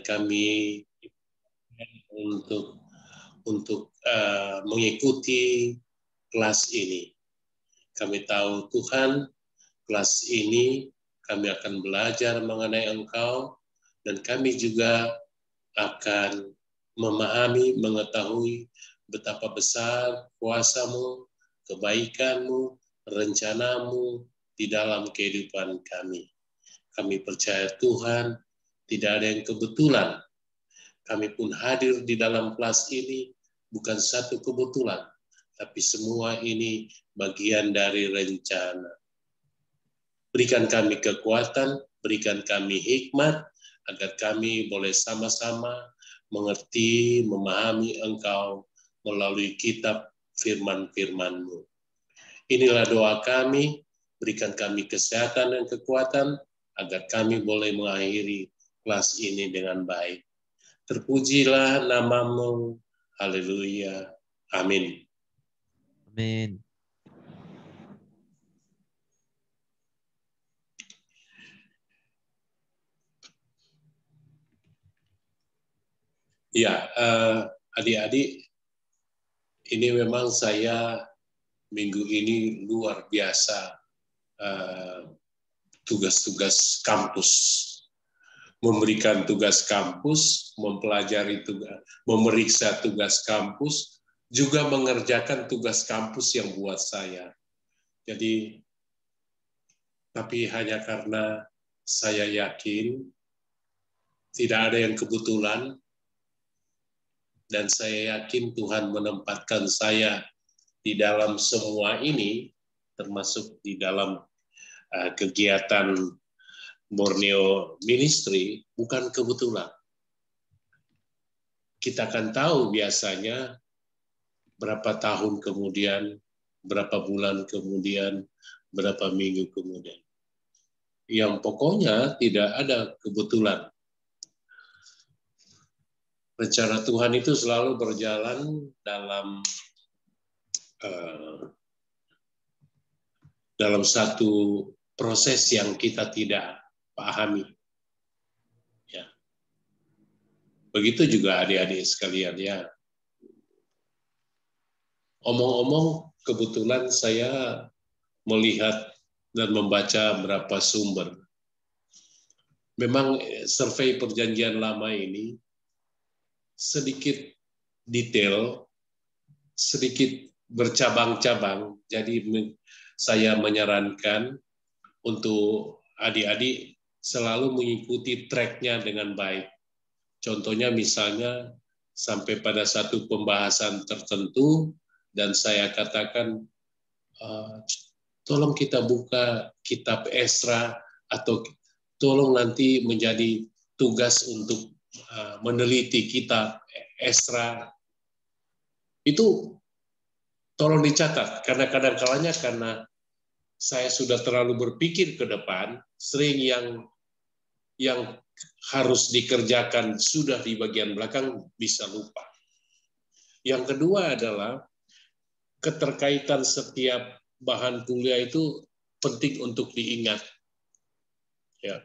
kami untuk mengikuti kelas ini. Kami tahu Tuhan, kelas ini kami akan belajar mengenai Engkau, dan kami juga akan memahami, mengetahui betapa besar kuasa-Mu, kebaikan-Mu, rencana-Mu di dalam kehidupan kami. Kami percaya Tuhan, tidak ada yang kebetulan. Kami pun hadir di dalam kelas ini bukan satu kebetulan, tapi semua ini bagian dari rencana. Berikan kami kekuatan, berikan kami hikmat, agar kami boleh sama-sama mengerti, memahami Engkau melalui kitab firman-firman-Mu. Inilah doa kami, berikan kami kesehatan dan kekuatan, agar kami boleh mengakhiri kelas ini dengan baik. Terpujilah nama-Mu, haleluya, amin. Amin. Ya, adik-adik, ini memang saya minggu ini luar biasa tugas-tugas kampus. Memberikan tugas kampus, mempelajari tugas, memeriksa tugas kampus, juga mengerjakan tugas kampus yang buat saya. Jadi, tapi hanya karena saya yakin tidak ada yang kebetulan, dan saya yakin Tuhan menempatkan saya di dalam semua ini, termasuk di dalam kegiatan Borneo Ministry, bukan kebetulan. Kita akan tahu biasanya berapa tahun kemudian, berapa bulan kemudian, berapa minggu kemudian. Yang pokoknya tidak ada kebetulan. Rencana Tuhan itu selalu berjalan dalam satu proses yang kita tidak pahami. Ya. Begitu juga adik-adik sekalian ya. Omong-omong, kebetulan saya melihat dan membaca beberapa sumber. Memang survei perjanjian lama ini sedikit detail, sedikit bercabang-cabang. Jadi saya menyarankan untuk adik-adik selalu mengikuti track-nya dengan baik. Contohnya misalnya sampai pada satu pembahasan tertentu dan saya katakan tolong kita buka kitab Esra atau tolong nanti menjadi tugas untuk meneliti kitab Esra. Itu tolong dicatat karena kadang-kalanya karena saya sudah terlalu berpikir ke depan, sering yang harus dikerjakan sudah di bagian belakang bisa lupa. Yang kedua adalah keterkaitan setiap bahan kuliah itu penting untuk diingat. Ya.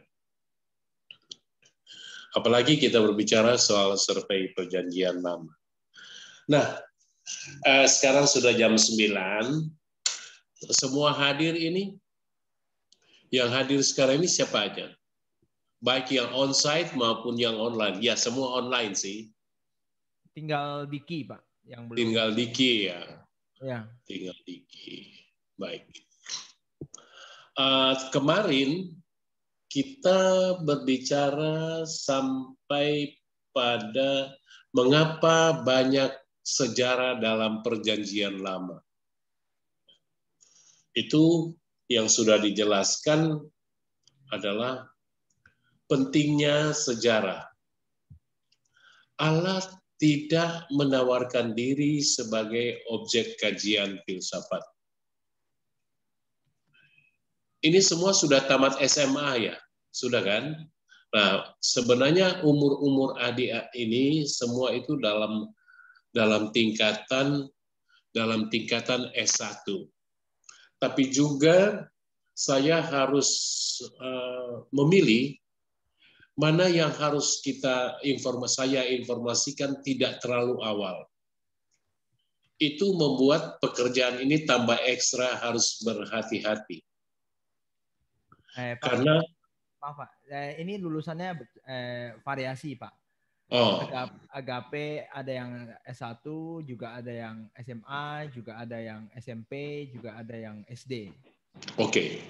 Apalagi kita berbicara soal survei perjanjian lama. Nah, sekarang sudah jam 9. Semua hadir ini, yang hadir sekarang ini siapa aja? Baik yang onsite maupun yang online. Ya, semua online sih. Tinggal Diki, Pak, yang belum. Tinggal Diki ya. Ya. Tinggal Diki. Baik. Kemarin kita berbicara sampai pada mengapa banyak sejarah dalam perjanjian lama. Itu yang sudah dijelaskan adalah pentingnya sejarah. Allah tidak menawarkan diri sebagai objek kajian filsafat. Ini semua sudah tamat SMA ya, sudah kan? Nah, sebenarnya umur-umur adik ini semua itu dalam tingkatan S1. Tapi juga saya harus memilih mana yang harus saya informasikan tidak terlalu awal. Itu membuat pekerjaan ini tambah ekstra harus berhati-hati. Pak, Karena maaf Pak, ini lulusannya variasi Pak. Agape ada yang S1, juga ada yang SMA, juga ada yang SMP, juga ada yang SD. Oke.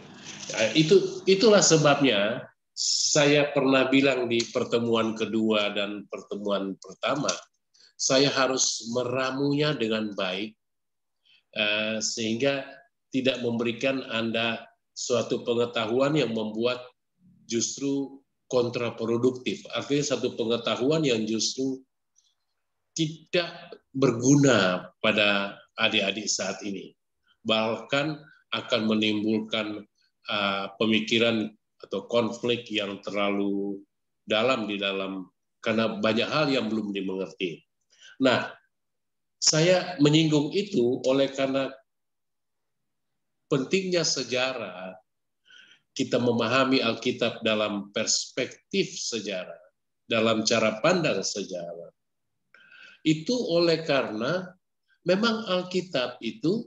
Itulah sebabnya saya pernah bilang di pertemuan kedua dan pertemuan pertama, saya harus meramunya dengan baik sehingga tidak memberikan Anda suatu pengetahuan yang membuat justru kontraproduktif. Artinya satu pengetahuan yang justru tidak berguna pada adik-adik saat ini. Bahkan akan menimbulkan pemikiran atau konflik yang terlalu dalam karena banyak hal yang belum dimengerti. Nah, saya menyinggung itu oleh karena pentingnya sejarah, kita memahami Alkitab dalam perspektif sejarah, dalam cara pandang sejarah. Itu oleh karena memang Alkitab itu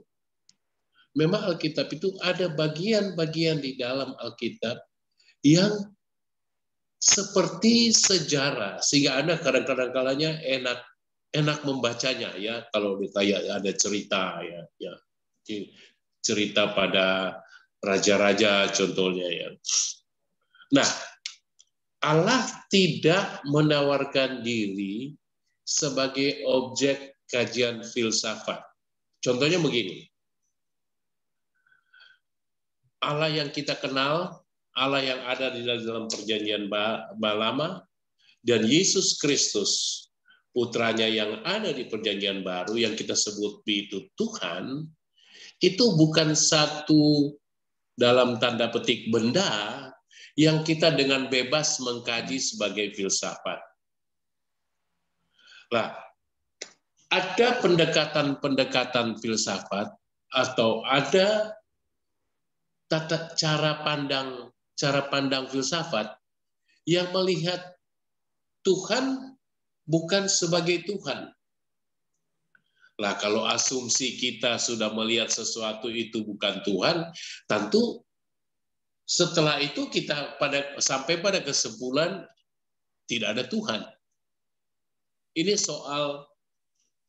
ada bagian-bagian di dalam Alkitab yang seperti sejarah, sehingga Anda kadang-kadang kalanya enak membacanya ya, kalau kayak ada cerita ya cerita pada raja-raja contohnya ya. Nah, Allah tidak menawarkan diri sebagai objek kajian filsafat. Contohnya begini. Allah yang kita kenal, Allah yang ada di dalam perjanjian lama, dan Yesus Kristus, putranya yang ada di perjanjian baru, yang kita sebut itu Tuhan, itu bukan satu dalam tanda petik benda yang kita dengan bebas mengkaji sebagai filsafat. Nah, ada pendekatan-pendekatan filsafat atau ada cara pandang filsafat yang melihat Tuhan bukan sebagai Tuhan. Nah, kalau asumsi kita sudah melihat sesuatu itu bukan Tuhan, tentu setelah itu kita sampai pada kesimpulan tidak ada Tuhan. Ini soal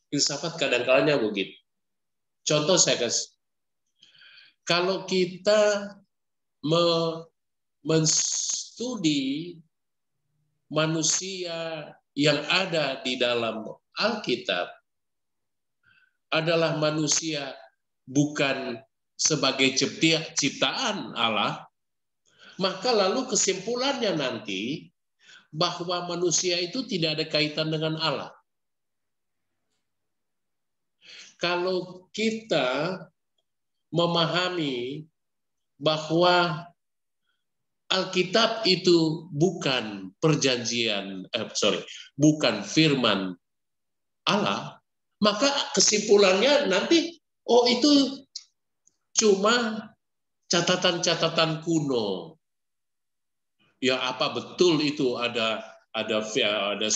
filsafat kadang-kadang begitu. Contoh saya kasih. Kalau kita menstudi manusia yang ada di dalam Alkitab adalah manusia bukan sebagai ciptaan Allah, maka lalu kesimpulannya nanti bahwa manusia itu tidak ada kaitan dengan Allah. Kalau kita memahami bahwa Alkitab itu bukan bukan firman Allah, maka kesimpulannya nanti, itu cuma catatan-catatan kuno. Ya, apa betul itu ada 10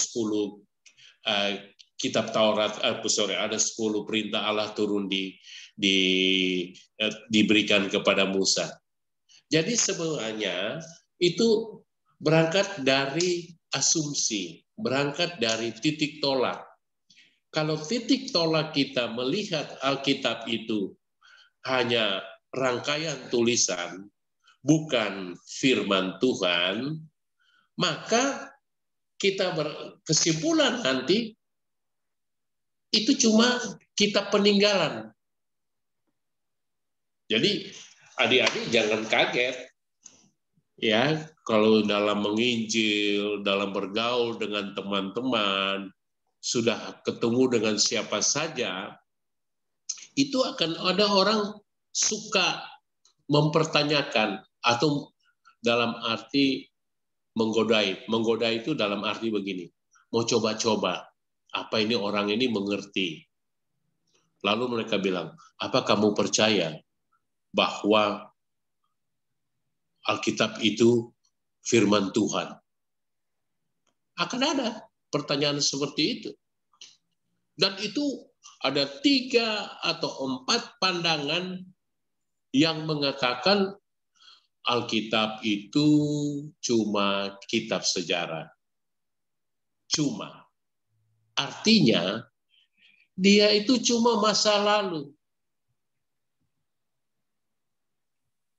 kitab Taurat, ada 10 perintah Allah turun diberikan kepada Musa. Jadi sebenarnya itu berangkat dari asumsi, berangkat dari titik tolak. Kalau titik tolak kita melihat Alkitab itu hanya rangkaian tulisan, bukan firman Tuhan, maka kita berkesimpulan nanti itu cuma kitab peninggalan. Jadi adik-adik jangan kaget ya kalau dalam menginjil, dalam bergaul dengan teman-teman, sudah ketemu dengan siapa saja, itu akan ada orang suka mempertanyakan atau dalam arti menggodai. Menggodai itu dalam arti begini, mau coba-coba, apa ini orang ini mengerti. Lalu mereka bilang, apa kamu percaya bahwa Alkitab itu firman Tuhan? Akan ada pertanyaan seperti itu. Dan itu ada 3 atau 4 pandangan yang mengatakan Alkitab itu cuma kitab sejarah. Cuma. Artinya, dia itu cuma masa lalu.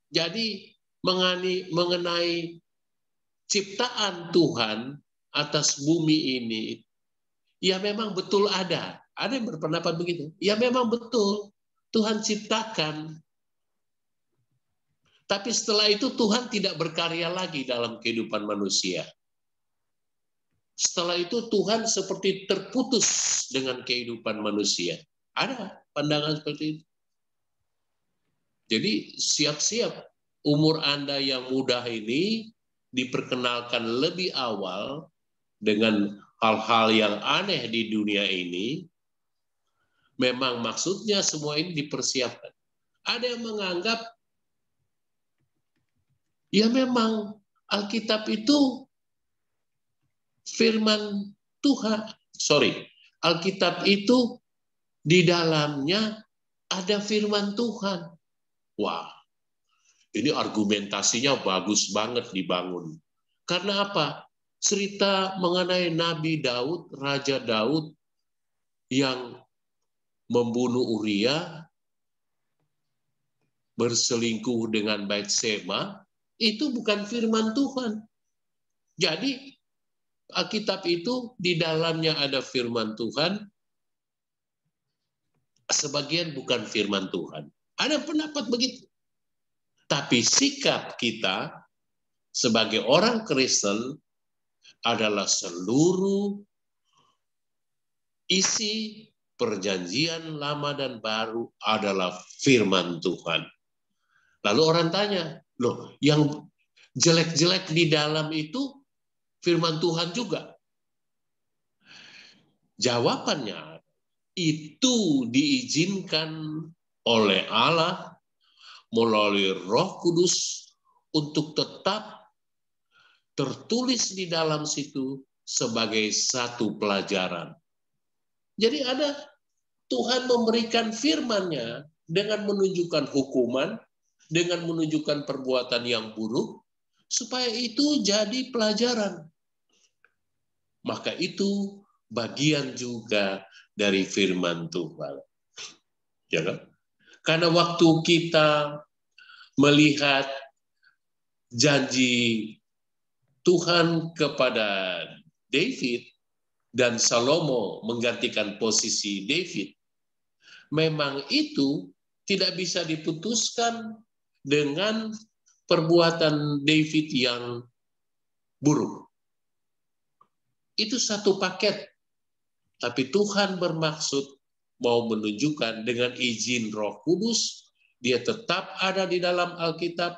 Jadi, mengenai ciptaan Tuhan atas bumi ini, ya memang betul ada. Ada yang berpendapat begitu. Ya memang betul. Tuhan ciptakan. Tapi setelah itu Tuhan tidak berkarya lagi dalam kehidupan manusia. Setelah itu Tuhan seperti terputus dengan kehidupan manusia. Ada pandangan seperti itu. Jadi siap-siap umur Anda yang muda ini diperkenalkan lebih awal dengan hal-hal yang aneh di dunia ini. Memang maksudnya semua ini dipersiapkan. Ada yang menganggap ya memang Alkitab itu firman Tuhan. Alkitab itu di dalamnya ada firman Tuhan. Wah, ini argumentasinya bagus banget dibangun. Karena apa? Cerita mengenai Nabi Daud, Raja Daud yang membunuh Uria, berselingkuh dengan Batseba, itu bukan firman Tuhan. Jadi Alkitab itu di dalamnya ada firman Tuhan, sebagian bukan firman Tuhan. Ada pendapat begitu. Tapi sikap kita sebagai orang Kristen adalah seluruh isi perjanjian lama dan baru adalah firman Tuhan. Lalu orang tanya, loh yang jelek-jelek di dalam itu firman Tuhan juga? Jawabannya, itu diizinkan oleh Allah melalui Roh Kudus untuk tetap tertulis di dalam situ sebagai satu pelajaran. Jadi ada Tuhan memberikan firman-Nya dengan menunjukkan hukuman, dengan menunjukkan perbuatan yang buruk, supaya itu jadi pelajaran. Maka itu bagian juga dari firman Tuhan. Ya kan? Karena waktu kita melihat janji Tuhan kepada David dan Salomo menggantikan posisi David, memang itu tidak bisa diputuskan dengan perbuatan David yang buruk. Itu satu paket. Tapi Tuhan bermaksud mau menunjukkan dengan izin Roh Kudus, dia tetap ada di dalam Alkitab,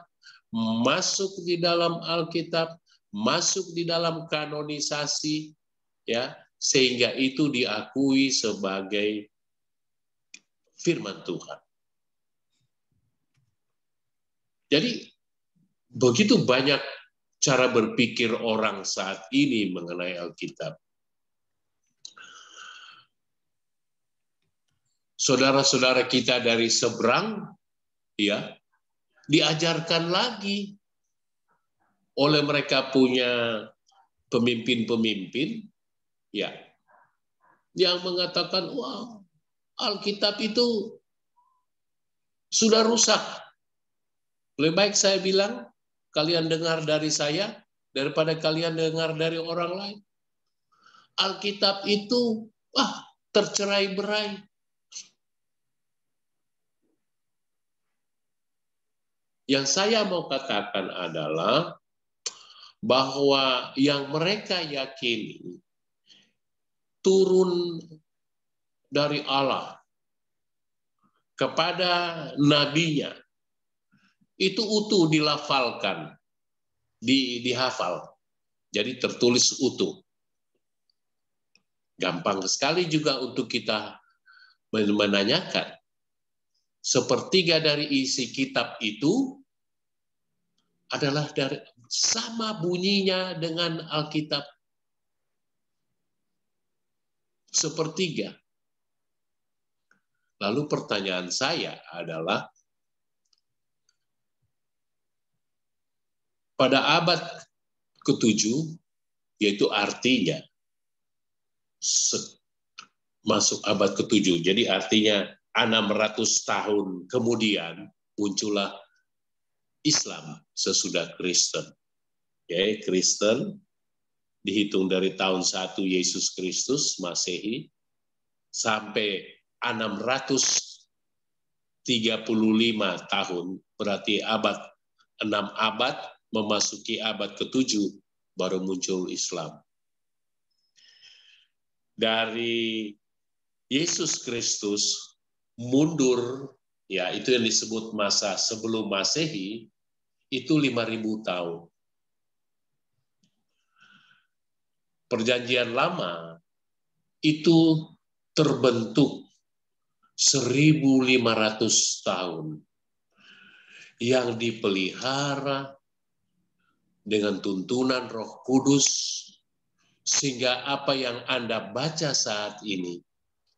masuk di dalam Alkitab, masuk di dalam kanonisasi, ya, sehingga itu diakui sebagai firman Tuhan. Jadi begitu banyak cara berpikir orang saat ini mengenai Alkitab. Saudara-saudara kita dari seberang, ya, diajarkan lagi oleh mereka punya pemimpin-pemimpin, ya, yang mengatakan, wah, Alkitab itu sudah rusak. Lebih baik saya bilang, kalian dengar dari saya, daripada kalian dengar dari orang lain. Alkitab itu, tercerai-berai. Yang saya mau katakan adalah bahwa yang mereka yakini turun dari Allah kepada nabinya, itu utuh dilafalkan, dihafal. Jadi tertulis utuh. Gampang sekali juga untuk kita menanyakan. Sepertiga dari isi kitab itu adalah dari sama bunyinya dengan Alkitab. sepertiga. Lalu pertanyaan saya adalah, pada abad ke-7, yaitu artinya masuk abad ke-7, jadi artinya 600 tahun kemudian muncullah Islam sesudah Kristen. Ya, Kristen dihitung dari tahun 1 Yesus Kristus Masehi sampai 635 tahun, berarti 6 abad memasuki abad ke-7 baru muncul Islam. Dari Yesus Kristus mundur, ya itu yang disebut masa sebelum Masehi, itu 5.000 tahun. Perjanjian Lama itu terbentuk 1.500 tahun yang dipelihara dengan tuntunan Roh Kudus, sehingga apa yang Anda baca saat ini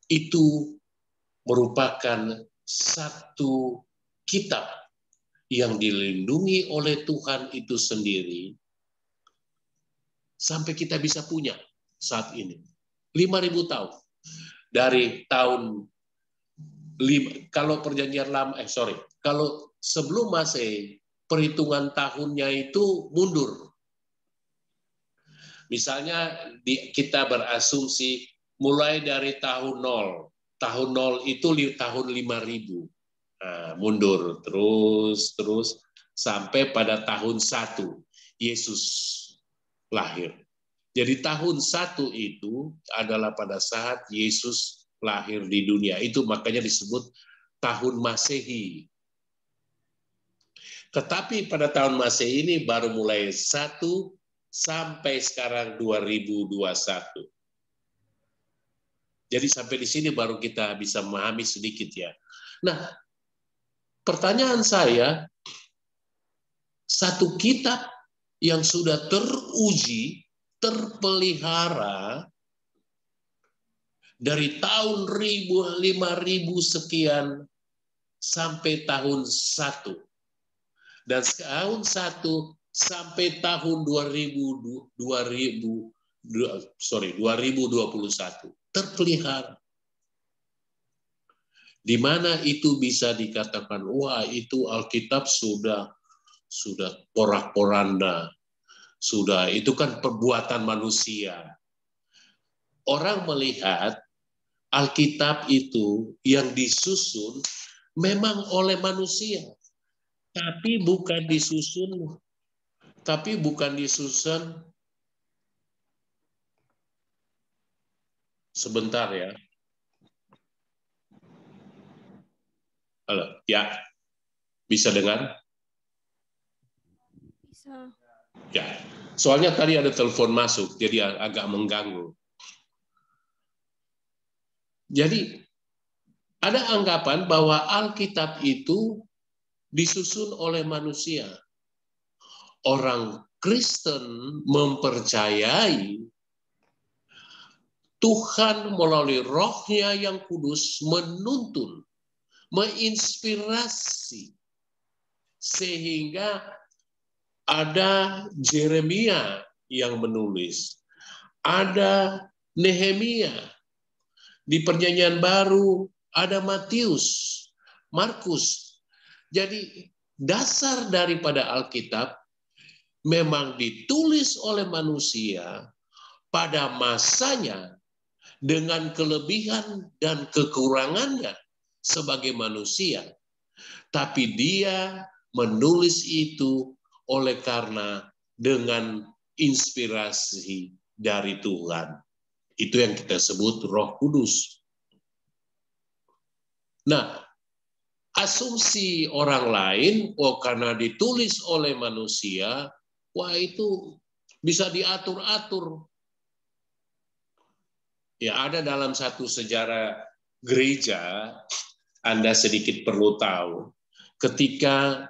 itu merupakan satu kitab yang dilindungi oleh Tuhan itu sendiri sampai kita bisa punya saat ini. 5.000 tahun. Dari tahun, kalau perjanjian lama, kalau sebelum Masehi, perhitungan tahunnya itu mundur. Misalnya kita berasumsi mulai dari tahun 0. Tahun 0 itu tahun 5.000. Nah, mundur terus sampai pada tahun 1 Yesus lahir. Jadi tahun 1 itu adalah pada saat Yesus lahir di dunia. Itu makanya disebut tahun Masehi. Tetapi pada tahun Masehi ini baru mulai 1 sampai sekarang 2021. Jadi sampai di sini baru kita bisa memahami sedikit ya. Nah, pertanyaan saya, satu kitab yang sudah teruji, terpelihara dari tahun 5.000 sekian sampai tahun 1. Dan tahun 1 sampai tahun 2021 terpelihara. Di mana itu bisa dikatakan, wah itu Alkitab sudah porak-poranda, sudah itu kan perbuatan manusia. Orang melihat Alkitab itu yang disusun memang oleh manusia, tapi bukan disusun sebentar ya. Halo, ya. Bisa dengar? Bisa. Ya. Soalnya tadi ada telepon masuk, jadi agak mengganggu. Jadi ada anggapan bahwa Alkitab itu disusun oleh manusia. Orang Kristen mempercayai Tuhan melalui Roh-Nya yang kudus menuntun, menginspirasi, sehingga ada Yeremia yang menulis, ada Nehemia, di Perjanjian Baru ada Matius, Markus. Jadi dasar daripada Alkitab memang ditulis oleh manusia pada masanya dengan kelebihan dan kekurangannya sebagai manusia. Tapi dia menulis itu oleh karena dengan inspirasi dari Tuhan. Itu yang kita sebut Roh Kudus. Nah, asumsi orang lain, karena ditulis oleh manusia, wah itu bisa diatur-atur. Ya, ada dalam satu sejarah gereja, Anda sedikit perlu tahu, ketika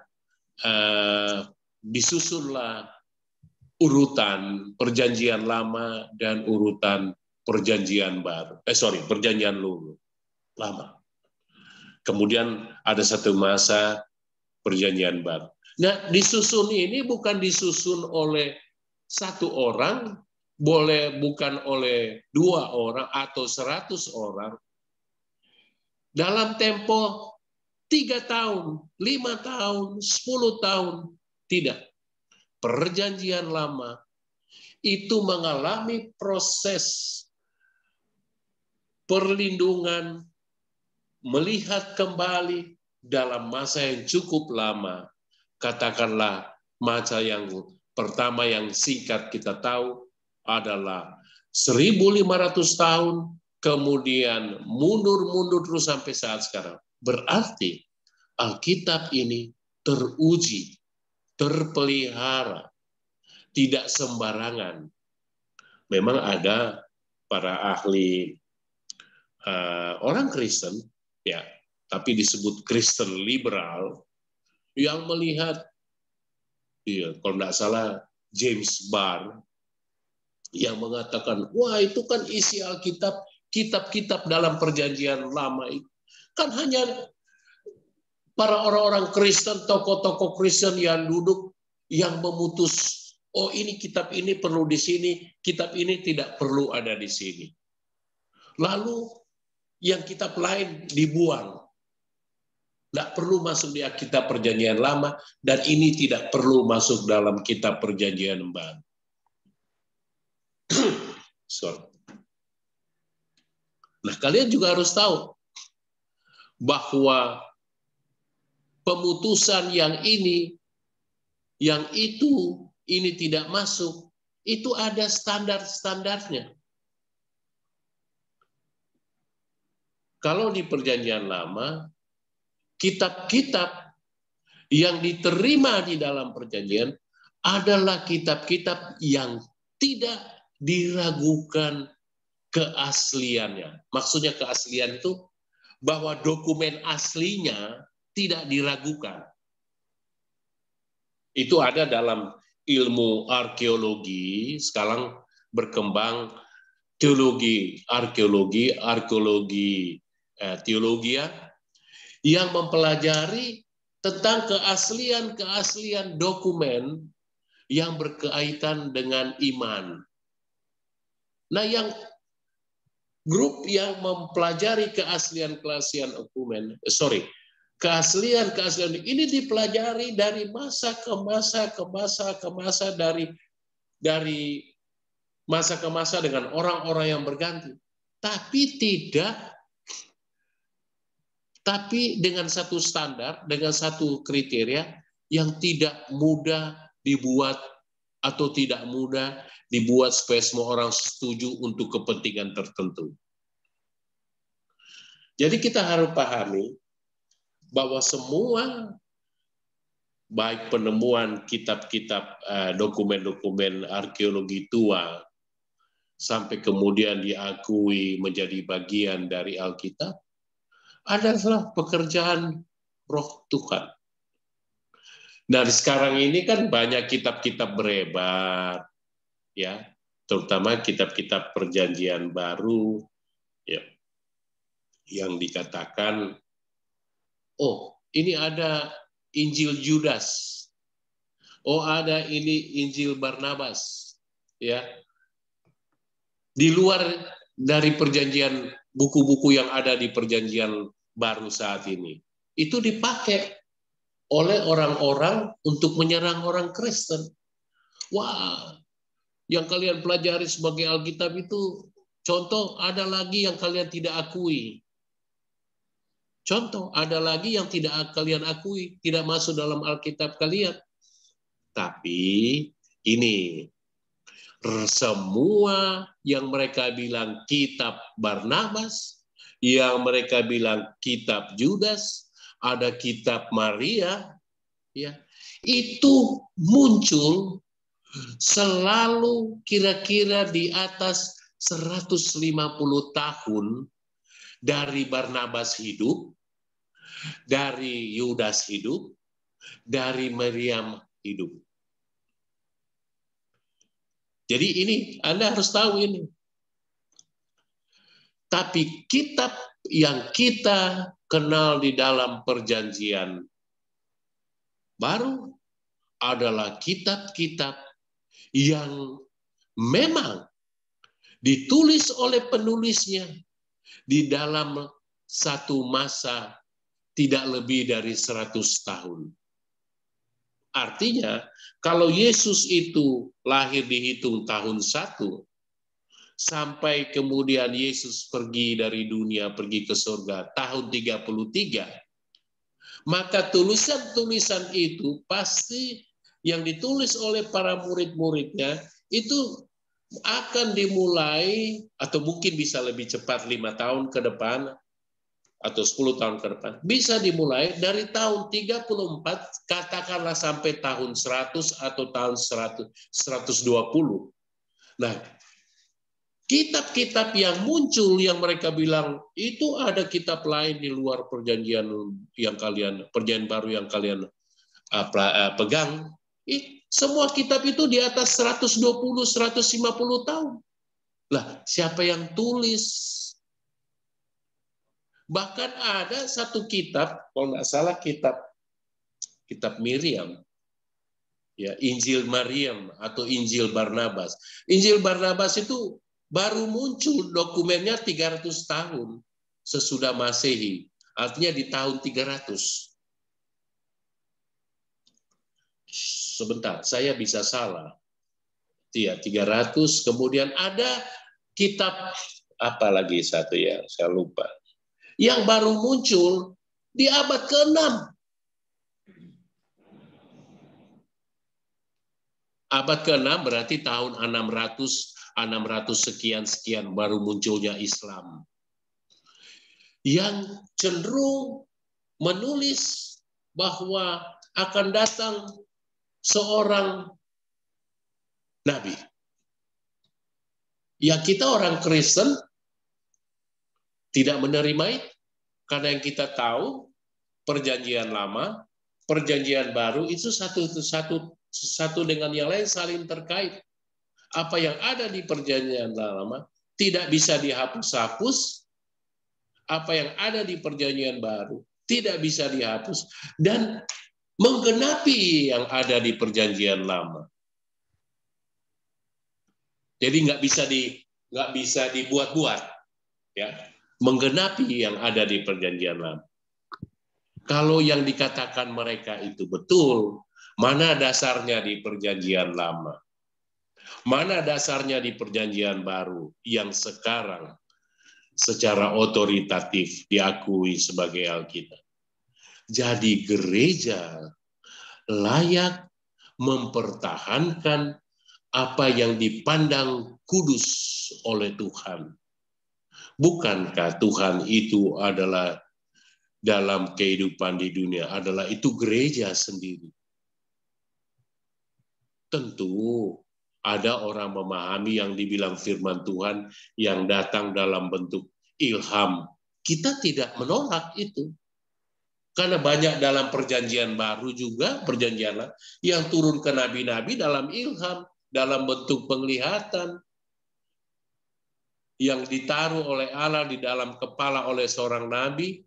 disusunlah urutan Perjanjian Lama dan urutan perjanjian lama. Kemudian ada satu masa perjanjian baru. Nah, disusun ini bukan disusun oleh satu orang, bukan oleh 2 orang atau 100 orang. Dalam tempo 3 tahun, 5 tahun, 10 tahun. Tidak. Perjanjian lama itu mengalami proses perlindungan, melihat kembali dalam masa yang cukup lama. Katakanlah masa yang pertama yang singkat kita tahu adalah 1.500 tahun, kemudian mundur terus sampai saat sekarang. Berarti Alkitab ini teruji, terpelihara, tidak sembarangan. Memang ada para ahli orang Kristen, ya, tapi disebut Kristen liberal, yang melihat, ya, kalau tidak salah James Barr, yang mengatakan, wah itu kan isi Alkitab, kitab-kitab dalam perjanjian lama itu kan hanya para orang-orang Kristen, tokoh-tokoh Kristen yang duduk, yang memutus, oh ini kitab ini perlu di sini, kitab ini tidak perlu ada di sini. Lalu yang kitab lain dibuang. Tidak perlu masuk di kitab perjanjian lama, dan ini tidak perlu masuk dalam kitab perjanjian baru. Nah, kalian juga harus tahu bahwa pemutusan yang ini, yang itu, ini tidak masuk, itu ada standar-standarnya. Kalau di perjanjian lama, kitab-kitab yang diterima di dalam perjanjian adalah kitab-kitab yang tidak diragukan keasliannya. Maksudnya keaslian itu bahwa dokumen aslinya tidak diragukan. Itu ada dalam ilmu arkeologi, sekarang berkembang teologi teologia, yang mempelajari tentang keaslian dokumen yang berkaitan dengan iman. Nah, yang grup yang mempelajari keaslian dokumen, keaslian ini dipelajari dari masa ke masa, dari masa ke masa dengan orang-orang yang berganti. Tapi dengan satu standar, dengan satu kriteria yang tidak mudah dibuat atau tidak mudah dibuat supaya semua orang setuju untuk kepentingan tertentu. Jadi kita harus pahami bahwa semua, baik penemuan kitab-kitab, dokumen-dokumen arkeologi tua, sampai kemudian diakui menjadi bagian dari Alkitab, adalah pekerjaan Roh Tuhan. Nah, sekarang ini kan banyak kitab-kitab berebar, ya, terutama kitab-kitab perjanjian baru, ya, yang dikatakan, oh, ini ada Injil Judas, oh, ada ini Injil Barnabas, ya, di luar dari perjanjian, buku-buku yang ada di perjanjian baru saat ini, itu dipakai oleh orang-orang untuk menyerang orang Kristen. Wah, yang kalian pelajari sebagai Alkitab itu, contoh, ada lagi yang kalian tidak akui. Contoh, ada lagi yang tidak kalian akui, tidak masuk dalam Alkitab kalian. Tapi ini, semua yang mereka bilang kitab Barnabas, yang mereka bilang kitab Judas, ada kitab Maria, ya, itu muncul selalu kira-kira di atas 150 tahun dari Barnabas hidup, dari Yudas hidup, dari Maryam hidup. Jadi ini Anda harus tahu ini. Tapi kitab yang kita kenal di dalam perjanjian baru adalah kitab-kitab yang memang ditulis oleh penulisnya di dalam satu masa tidak lebih dari 100 tahun. Artinya, kalau Yesus itu lahir dihitung tahun 1, sampai kemudian Yesus pergi dari dunia, pergi ke surga tahun 33, maka tulisan-tulisan itu pasti yang ditulis oleh para murid-muridnya itu akan dimulai, atau mungkin bisa lebih cepat 5 tahun ke depan, atau 10 tahun ke depan, bisa dimulai dari tahun 34, katakanlah sampai tahun 100 atau tahun 120. Nah, kitab-kitab yang muncul yang mereka bilang, itu ada kitab lain di luar perjanjian yang kalian, perjanjian baru yang kalian pegang, semua kitab itu di atas 120, 150 tahun. Lah, siapa yang tulis? Bahkan ada satu kitab, kalau nggak salah kitab Miriam, ya, Injil Maryam atau Injil Barnabas. Injil Barnabas itu baru muncul dokumennya 300 tahun sesudah Masehi, artinya di tahun 300. Sebentar, saya bisa salah. Ya, 300, kemudian ada kitab apa lagi satu ya, saya lupa. Yang baru muncul di abad ke-6. Abad ke-6 berarti tahun 600 sekian baru munculnya Islam. Yang cenderung menulis bahwa akan datang seorang nabi. Ya, kita orang Kristen tidak menerima itu, karena yang kita tahu perjanjian lama, perjanjian baru itu satu dengan yang lain saling terkait. Apa yang ada di perjanjian lama tidak bisa dihapus-hapus, apa yang ada di perjanjian baru tidak bisa dihapus dan menggenapi yang ada di perjanjian lama. Jadi nggak bisa dibuat-buat, ya. Menggenapi yang ada di perjanjian lama. Kalau yang dikatakan mereka itu betul, mana dasarnya di perjanjian lama? Mana dasarnya di perjanjian baru yang sekarang secara otoritatif diakui sebagai Alkitab? Jadi gereja layak mempertahankan apa yang dipandang kudus oleh Tuhan. Bukankah Tuhan itu adalah dalam kehidupan di dunia, adalah itu gereja sendiri? Tentu ada orang memahami yang dibilang firman Tuhan yang datang dalam bentuk ilham. Kita tidak menolak itu. Karena banyak dalam perjanjian baru juga, perjanjian yang turun ke nabi-nabi dalam ilham, dalam bentuk penglihatan, yang ditaruh oleh Allah di dalam kepala oleh seorang nabi,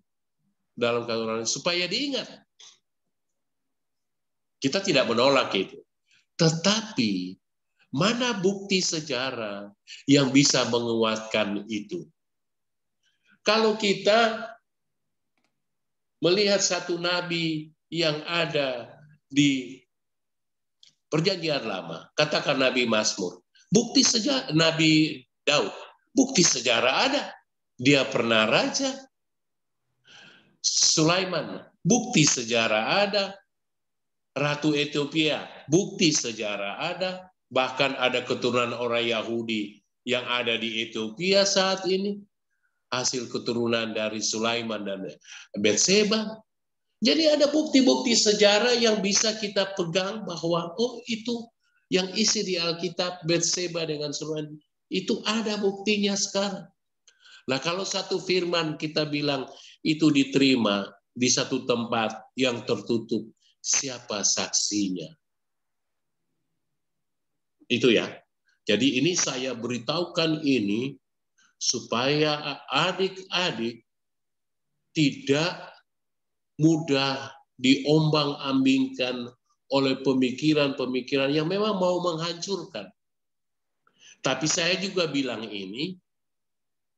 dalam kata supaya diingat. Kita tidak menolak itu. Tetapi mana bukti sejarah yang bisa menguatkan itu? Kalau kita melihat satu nabi yang ada di perjanjian lama, katakan Nabi Mazmur, bukti sejarah, Nabi Daud, bukti sejarah ada. Dia pernah raja. Sulaiman, bukti sejarah ada. Ratu Ethiopia, bukti sejarah ada. Bahkan ada keturunan orang Yahudi yang ada di Ethiopia saat ini. Hasil keturunan dari Sulaiman dan Betseba. Jadi ada bukti-bukti sejarah yang bisa kita pegang bahwa oh itu yang isi di Alkitab Betseba dengan Sulaiman itu ada buktinya sekarang. Nah, kalau satu firman kita bilang itu diterima di satu tempat yang tertutup, siapa saksinya? Itu ya. Jadi ini saya beritahukan ini supaya adik-adik tidak mudah diombang-ambingkan oleh pemikiran-pemikiran yang memang mau menghancurkan. Tapi saya juga bilang ini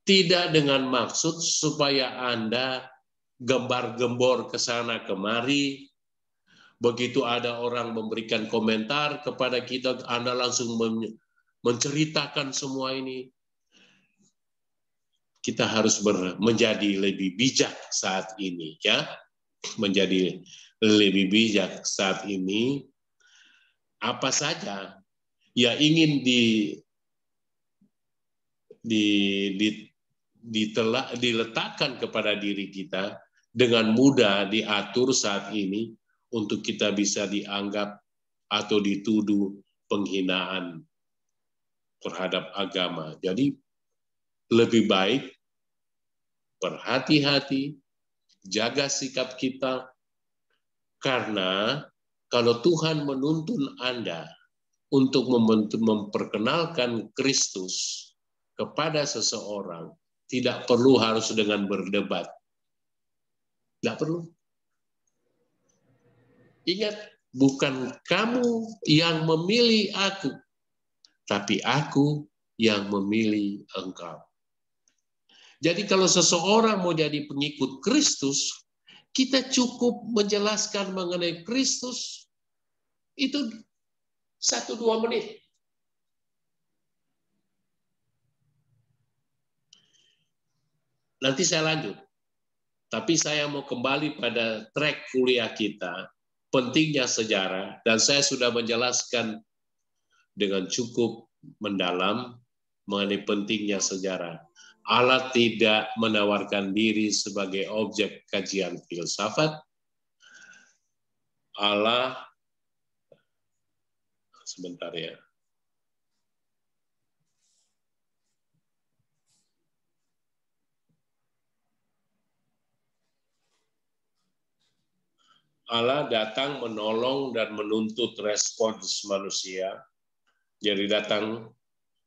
tidak dengan maksud supaya Anda gembar-gembor ke sana kemari. Begitu ada orang memberikan komentar kepada kita, Anda langsung menceritakan semua ini. Kita harus menjadi lebih bijak saat ini, ya. Menjadi lebih bijak saat ini. Apa saja yang ingin diletakkan kepada diri kita dengan mudah diatur saat ini untuk kita bisa dianggap atau dituduh penghinaan terhadap agama. Jadi lebih baik berhati-hati, jaga sikap kita, karena kalau Tuhan menuntun Anda untuk memperkenalkan Kristus kepada seseorang, tidak perlu harus dengan berdebat. Tidak perlu. Ingat, bukan kamu yang memilih aku, tapi aku yang memilih engkau. Jadi kalau seseorang mau jadi pengikut Kristus, kita cukup menjelaskan mengenai Kristus, itu 1-2 menit. Nanti saya lanjut. Tapi saya mau kembali pada track kuliah kita, pentingnya sejarah, dan saya sudah menjelaskan dengan cukup mendalam mengenai pentingnya sejarah. Allah tidak menawarkan diri sebagai objek kajian filsafat. Allah, sebentar ya. Allah datang menolong dan menuntut respons manusia. Jadi datang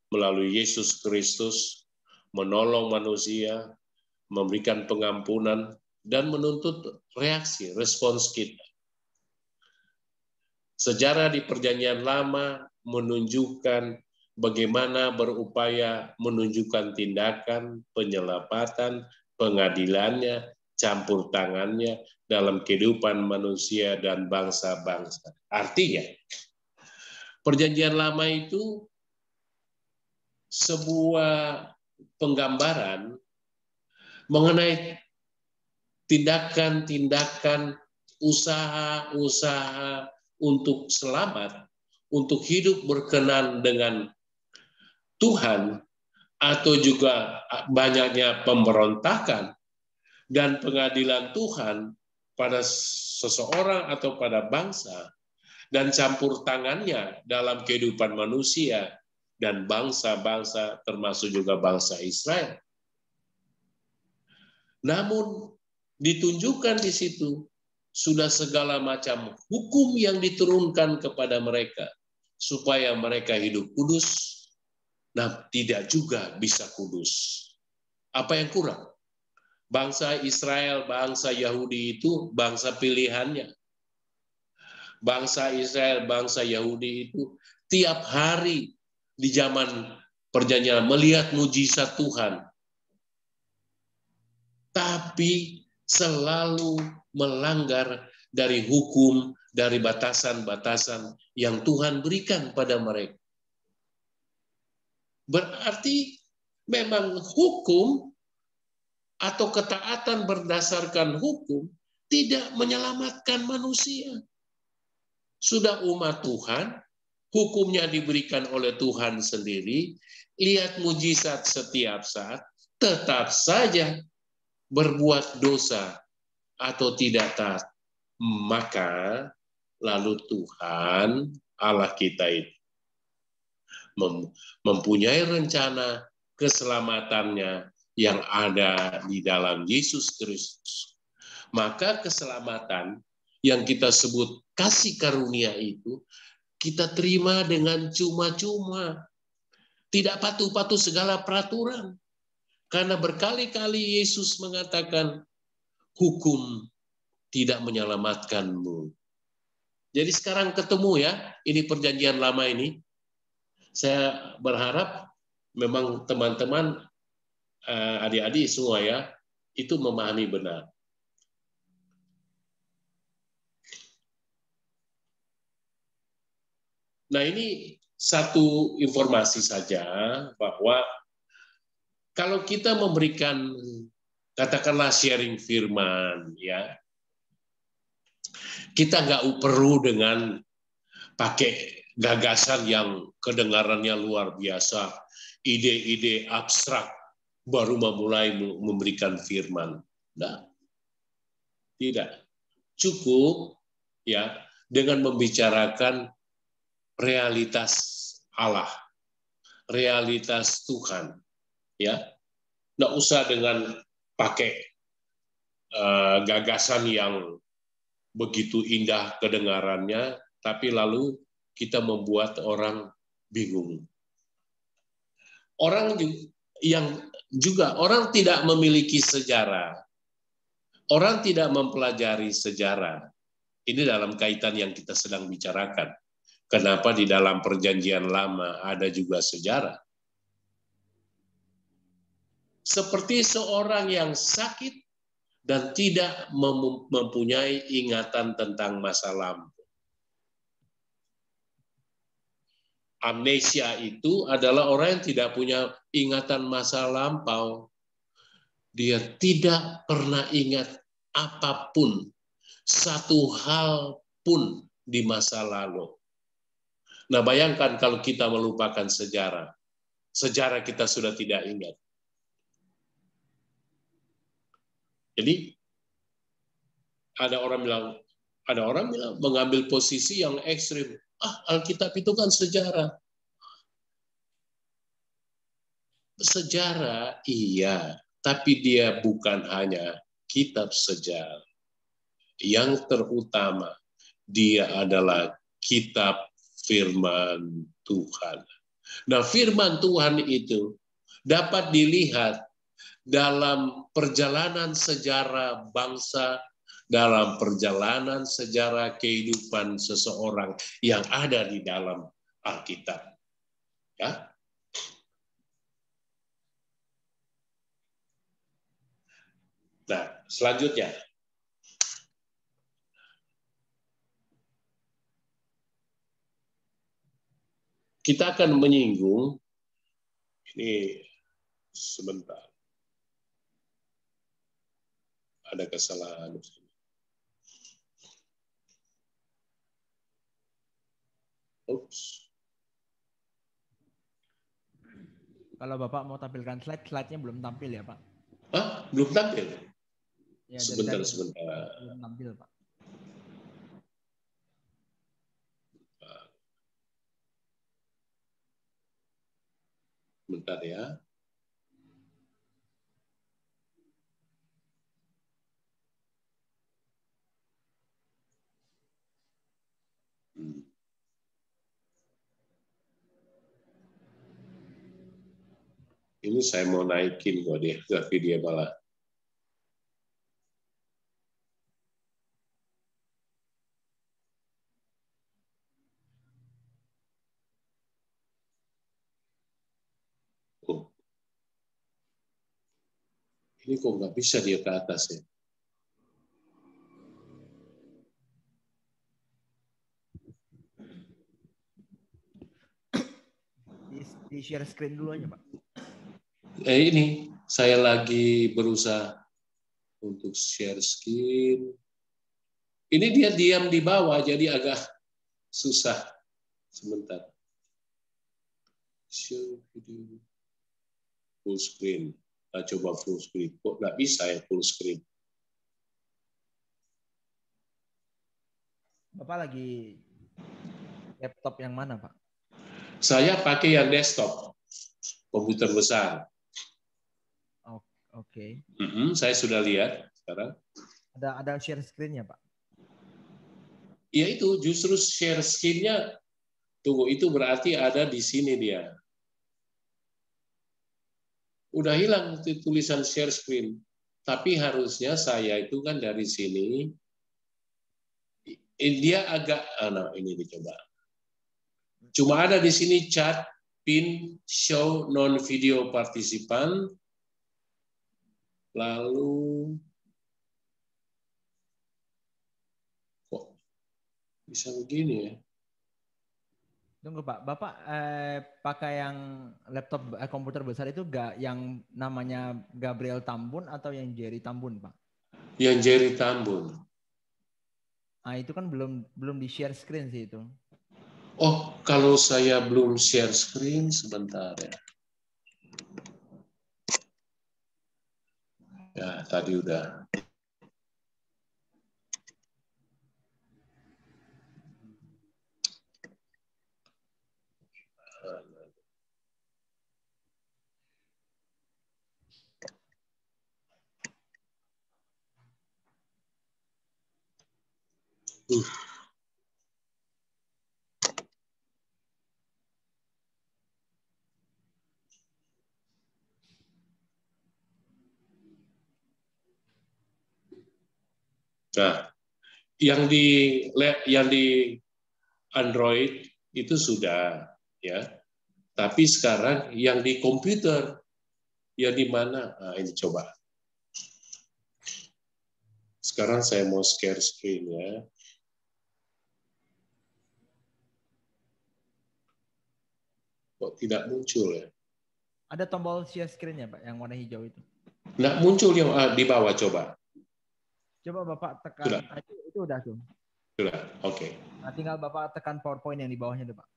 melalui Yesus Kristus, menolong manusia, memberikan pengampunan, dan menuntut reaksi, respons kita. Sejarah di Perjanjian Lama menunjukkan bagaimana berupaya menunjukkan tindakan, penyelamatan, pengadilannya, campur tangannya dalam kehidupan manusia dan bangsa-bangsa. Artinya, Perjanjian Lama itu sebuah penggambaran mengenai tindakan-tindakan, usaha-usaha untuk selamat, untuk hidup berkenan dengan Tuhan, atau juga banyaknya pemberontakan dan pengadilan Tuhan pada seseorang atau pada bangsa, dan campur tangannya dalam kehidupan manusia dan bangsa-bangsa, termasuk juga bangsa Israel. Namun ditunjukkan di situ sudah segala macam hukum yang diturunkan kepada mereka supaya mereka hidup kudus, nah tidak juga bisa kudus. Apa yang kurang? Bangsa Israel, bangsa Yahudi itu bangsa pilihannya. Bangsa Israel, bangsa Yahudi itu tiap hari di zaman perjanjian melihat mujizat Tuhan, tapi selalu melanggar dari hukum, dari batasan-batasan yang Tuhan berikan pada mereka. Berarti memang hukum atau ketaatan berdasarkan hukum tidak menyelamatkan manusia. Sudah umat Tuhan, hukumnya diberikan oleh Tuhan sendiri, lihat mujizat setiap saat, tetap saja berbuat dosa atau tidak taat. Maka lalu Tuhan Allah kita itu mempunyai rencana keselamatannya yang ada di dalam Yesus Kristus. Maka keselamatan yang kita sebut kasih karunia itu kita terima dengan cuma-cuma. Tidak patuh-patuh segala peraturan. Karena berkali-kali Yesus mengatakan, hukum tidak menyelamatkanmu. Jadi sekarang ketemu ya, ini perjanjian lama ini. Saya berharap memang teman-teman, adik-adik semua ya, itu memahami benar. Nah, ini satu informasi saja bahwa kalau kita memberikan, katakanlah sharing firman, ya, kita nggak perlu dengan pakai gagasan yang kedengarannya luar biasa, ide-ide abstrak, baru memulai memberikan firman. Nah, tidak. Cukup ya dengan membicarakan realitas Allah, realitas Tuhan, ya. Nggak usah dengan pakai gagasan yang begitu indah kedengarannya, tapi lalu kita membuat orang bingung. Orang orang tidak memiliki sejarah, orang tidak mempelajari sejarah. Ini dalam kaitan yang kita sedang bicarakan. Kenapa di dalam perjanjian lama ada juga sejarah? Seperti seorang yang sakit dan tidak mempunyai ingatan tentang masa lampau. Amnesia itu adalah orang yang tidak punya ingatan masa lampau. Dia tidak pernah ingat apapun, satu hal pun di masa lalu. Nah, bayangkan kalau kita melupakan sejarah. Sejarah kita sudah tidak ingat. Jadi, ada orang bilang mengambil posisi yang ekstrim. Alkitab itu kan sejarah. Sejarah, iya. Tapi dia bukan hanya kitab sejarah. Yang terutama, dia adalah kitab firman Tuhan. Nah, firman Tuhan itu dapat dilihat dalam perjalanan sejarah bangsa, dalam perjalanan sejarah kehidupan seseorang yang ada di dalam Alkitab. Ya. Nah, selanjutnya. Kita akan menyinggung, ini sebentar, ada kesalahan. Oops. Kalau Bapak mau tampilkan slide-nya belum tampil ya Pak? Belum tampil? Ya, sebentar. Belum tampil Pak. Bentar ya. Ini saya mau naikin kok dia, tapi dia malah. Ini kok nggak bisa dia ke atas ya? Di share screen dulu aja Pak. Ini saya lagi berusaha untuk share screen. Ini dia diam di bawah, jadi agak susah. Sebentar. Share video. Full screen. Kita coba full screen. Kok nggak bisa ya full screen? Bapak lagi laptop yang mana Pak? Saya pakai yang desktop, komputer besar. Oke. Saya sudah lihat sekarang. Ada share screen-nya Pak? Ya itu justru share screen-nya. Tunggu, itu berarti ada di sini dia. udah hilang tulisan share screen. Tapi harusnya saya itu kan dari sini, dia agak, nah ini dicoba. Cuma ada di sini chat, pin, show non-video partisipan, lalu kok bisa begini ya? Tunggu Pak, Bapak pakai yang laptop komputer besar itu yang namanya Gabriel Tambun atau yang Jerry Tambun Pak? Yang Jerry Tambun. Ah itu kan belum di share screen sih itu. Oh, kalau saya belum share screen, sebentar ya. Ya, tadi udah. Nah, yang di Android itu sudah ya. Tapi sekarang yang di komputer yang di mana? Nah, ini coba. Sekarang saya mau share screen ya. Kok tidak muncul ya? Ada tombol share screen-nya Pak yang warna hijau itu. Nggak muncul yang di bawah, coba. Coba Bapak tekan, Sudah. itu udah tuh. Sudah, oke. Nah, tinggal Bapak tekan PowerPoint yang di bawahnya tuh Pak.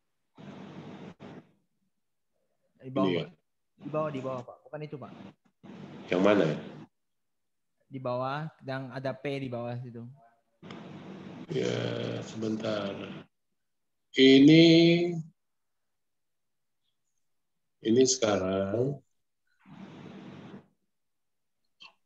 Di bawah Ini Pak. ya. Di bawah Pak. Bukan itu Pak. Yang mana ya? Di bawah, yang ada P di bawah situ. Ya, sebentar. Ini sekarang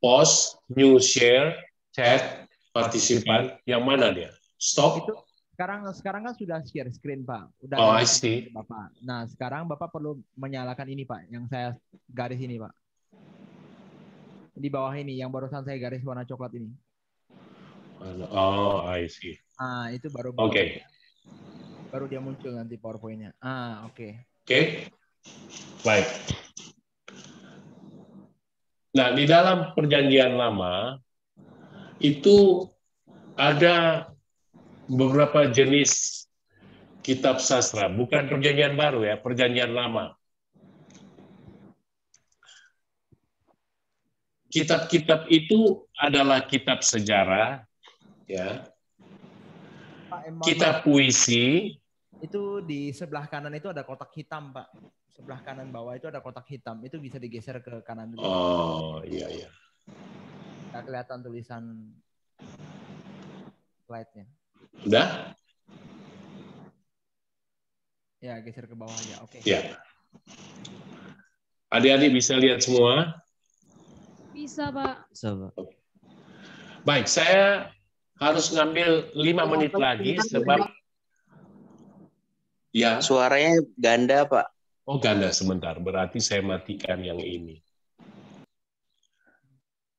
post, new share, chat, partisipan, yang mana dia? Stop. Itu sekarang kan sudah share screen Pak. Udah Oh, ada I di see. Bapak. Nah, sekarang Bapak perlu menyalakan ini Pak, yang saya garis ini Pak. Di bawah ini, yang barusan saya garis warna coklat ini. Oh, I see. Ah, itu baru Oke. Bapak. Baru dia muncul nanti PowerPoint-nya. Ah, oke. Oke. Baik. Nah, di dalam perjanjian lama itu ada beberapa jenis kitab sastra, bukan perjanjian baru ya, perjanjian lama. Kitab-kitab itu adalah kitab sejarah, ya, Pak, kitab puisi. Itu di sebelah kanan itu ada kotak hitam, Pak. Sebelah kanan bawah itu ada kotak hitam. Itu bisa digeser ke kanan dulu. Oh, iya, iya. Nggak kelihatan tulisan slide-nya. Udah? Ya, geser ke bawah aja. Oke. Ya. Adik-adik bisa lihat semua? Bisa, Pak. Bisa, Pak. Baik, saya harus ngambil 5 menit lagi sebab ya. Suaranya ganda, Pak. Oh, ganda sebentar. Berarti saya matikan yang ini.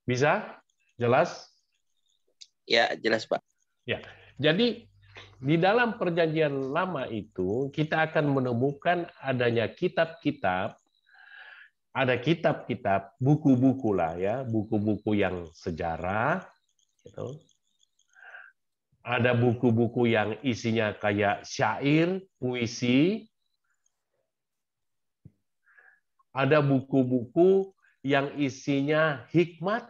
Bisa? Jelas? Ya, jelas, Pak. Ya. Jadi di dalam perjanjian lama itu kita akan menemukan adanya kitab-kitab, ada kitab-kitab, buku-buku lah ya, buku-buku yang sejarah, gitu. Ada buku-buku yang isinya kayak syair, puisi. Ada buku-buku yang isinya hikmat.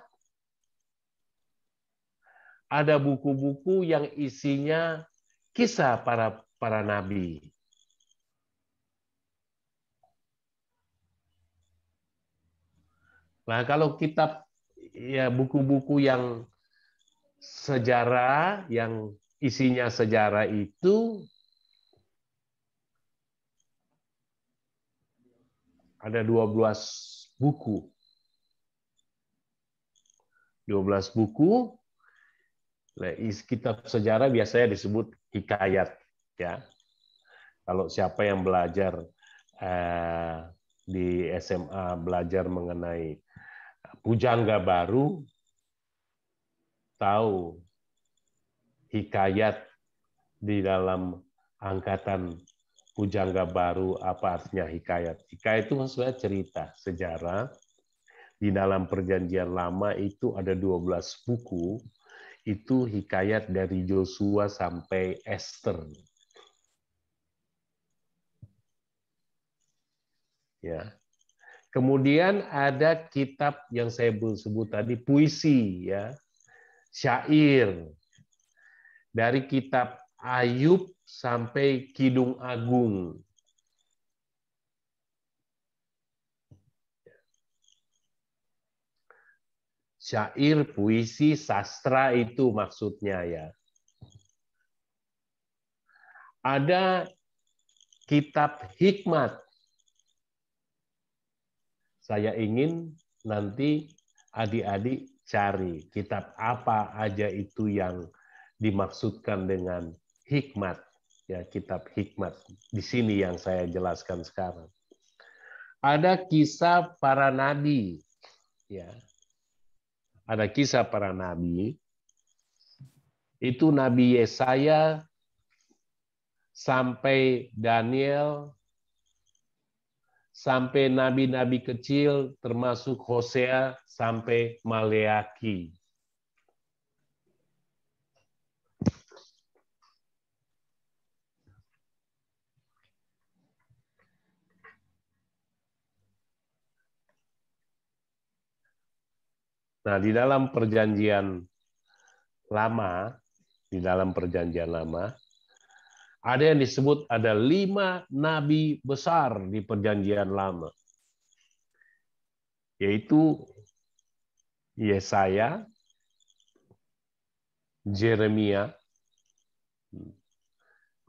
Ada buku-buku yang isinya kisah para nabi. Nah, kalau kitab ya buku-buku yang sejarah, yang isinya sejarah itu ada 12 buku. 12 buku. Nah, kitab sejarah biasanya disebut hikayat, ya. Kalau siapa yang belajar di SMA belajar mengenai pujangga baru, tahu hikayat di dalam angkatan pujangga baru apa artinya hikayat. Hikayat itu maksudnya cerita, sejarah. Di dalam Perjanjian Lama itu ada 12 buku, itu hikayat dari Joshua sampai Esther. Ya. Kemudian ada kitab yang saya sebut tadi, puisi, ya, syair. Dari kitab Ayub sampai Kidung Agung. Syair, puisi, sastra itu maksudnya ya. Ada kitab hikmat. Saya ingin nanti adik-adik cari kitab apa aja itu yang dimaksudkan dengan hikmat. Ya, kitab hikmat. Di sini yang saya jelaskan sekarang. Ada kisah para nabi. Ya. Ada kisah para nabi. Itu Nabi Yesaya sampai Daniel, sampai nabi-nabi kecil, termasuk Hosea, sampai Maleaki. Nah, di dalam Perjanjian Lama, ada yang disebut ada 5 nabi besar di Perjanjian Lama, yaitu Yesaya, Jeremia,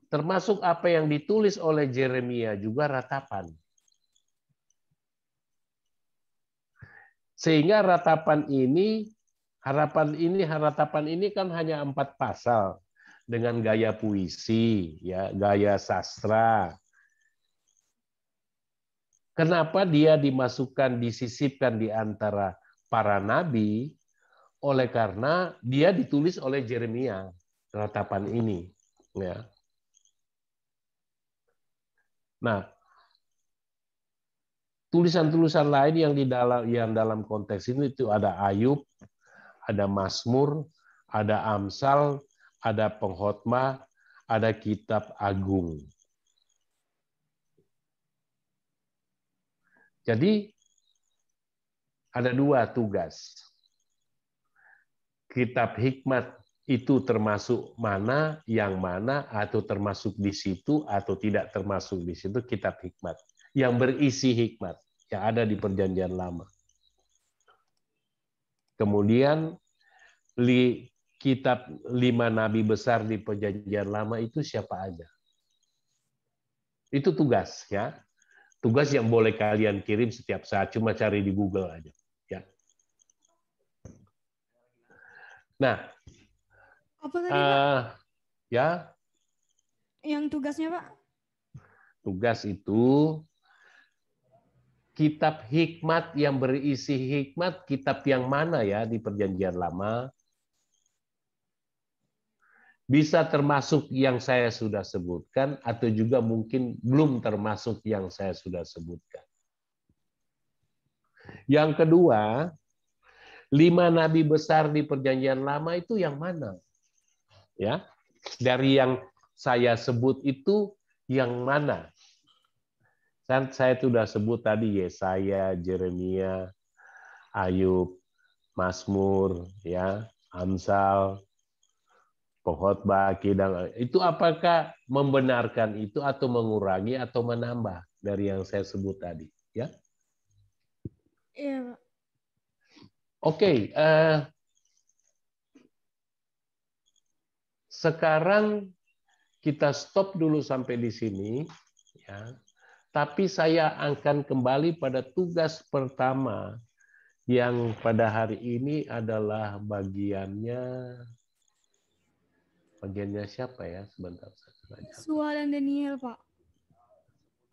termasuk apa yang ditulis oleh Jeremia juga ratapan. Sehingga ratapan ini kan hanya 4 pasal dengan gaya puisi, ya, gaya sastra. Kenapa dia disisipkan di antara para nabi? Oleh karena dia ditulis oleh Jeremia, ratapan ini. Ya. Nah, tulisan-tulisan lain yang dalam konteks ini itu ada Ayub, ada Mazmur, ada Amsal, ada Pengkhotbah, ada Kitab Agung. Jadi ada 2 tugas. Kitab hikmat itu termasuk mana, yang mana, atau termasuk di situ, atau tidak termasuk di situ, kitab hikmat. Yang berisi hikmat yang ada di Perjanjian Lama. Kemudian kitab 5 nabi besar di Perjanjian Lama itu siapa aja? Itu tugas, ya. Tugas yang boleh kalian kirim setiap saat, cuma cari di Google aja, ya. Nah, apa tadi, Pak? Ya. Yang tugasnya, Pak? Tugas itu kitab hikmat yang berisi hikmat, kitab yang mana ya di Perjanjian Lama? Bisa termasuk yang saya sudah sebutkan, atau juga mungkin belum termasuk yang saya sudah sebutkan. Yang kedua, 5 nabi besar di Perjanjian Lama itu yang mana? Ya, dari yang saya sebut itu yang mana? Dan saya sudah sebut tadi Yesaya, Jeremia, Ayub, Mazmur, ya, Amsal, Pengkhotbah, Kidang. Itu apakah membenarkan itu atau mengurangi atau menambah dari yang saya sebut tadi? Ya. Iya, Pak. Oke. Sekarang kita stop dulu sampai di sini. Ya. Tapi saya akan kembali pada tugas pertama yang pada hari ini adalah bagiannya siapa ya? Sebentar. Yosua dan Daniel, Pak.